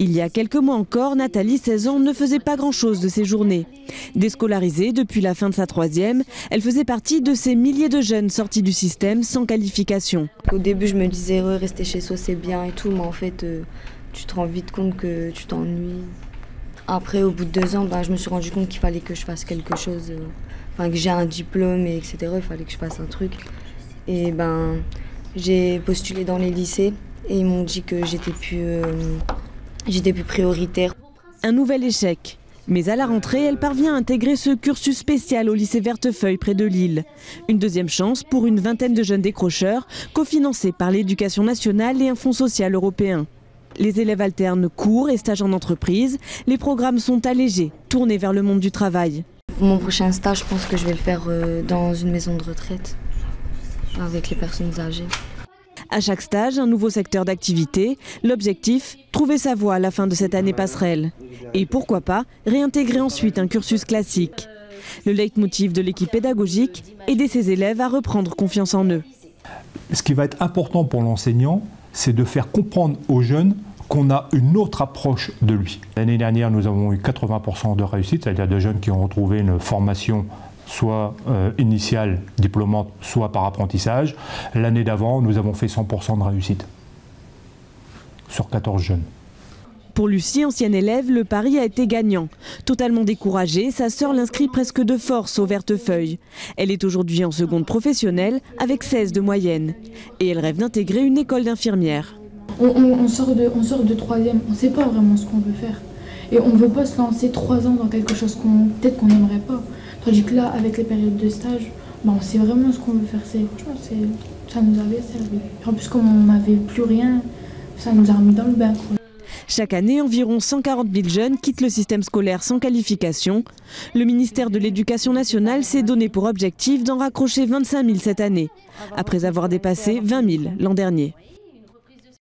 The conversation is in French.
Il y a quelques mois encore, Nathalie, 16 ans, ne faisait pas grand-chose de ses journées. Déscolarisée depuis la fin de sa troisième, elle faisait partie de ces milliers de jeunes sortis du système sans qualification. Au début, je me disais rester chez soi c'est bien et tout, mais en fait, tu te rends vite compte que tu t'ennuies. Après, au bout de 2 ans, je me suis rendu compte qu'il fallait que je fasse quelque chose, que j'ai un diplôme, etc. Il fallait que je fasse un truc. Et j'ai postulé dans les lycées et ils m'ont dit que j'étais plus prioritaire. Un nouvel échec. Mais à la rentrée, elle parvient à intégrer ce cursus spécial au lycée Vertefeuille près de Lille. Une deuxième chance pour une vingtaine de jeunes décrocheurs, cofinancés par l'Éducation nationale et un fonds social européen. Les élèves alternent cours et stages en entreprise. Les programmes sont allégés, tournés vers le monde du travail. Pour mon prochain stage, je pense que je vais le faire dans une maison de retraite, avec les personnes âgées. À chaque stage, un nouveau secteur d'activité. L'objectif, trouver sa voie à la fin de cette année passerelle. Et pourquoi pas, réintégrer ensuite un cursus classique. Le leitmotiv de l'équipe pédagogique, aider ses élèves à reprendre confiance en eux. Ce qui va être important pour l'enseignant, c'est de faire comprendre aux jeunes qu'on a une autre approche de lui. L'année dernière, nous avons eu 80% de réussite, c'est-à-dire de jeunes qui ont retrouvé une formation soit initiale, diplômante, soit par apprentissage. L'année d'avant, nous avons fait 100% de réussite sur 14 jeunes. Pour Lucie, ancienne élève, le pari a été gagnant. Totalement découragée, sa sœur l'inscrit presque de force au Vertefeuille. Elle est aujourd'hui en seconde professionnelle avec 16 de moyenne. Et elle rêve d'intégrer une école d'infirmière. On sort de troisième, on ne sait pas vraiment ce qu'on veut faire. Et on ne veut pas se lancer 3 ans dans quelque chose peut-être qu'on n'aimerait pas. Tandis que là, avec les périodes de stage, on sait vraiment ce qu'on veut faire. Franchement, ça nous avait servi. En plus, comme on n'avait plus rien, ça nous a remis dans le bain. Chaque année, environ 140 000 jeunes quittent le système scolaire sans qualification. Le ministère de l'Éducation nationale s'est donné pour objectif d'en raccrocher 25 000 cette année, après avoir dépassé 20 000 l'an dernier.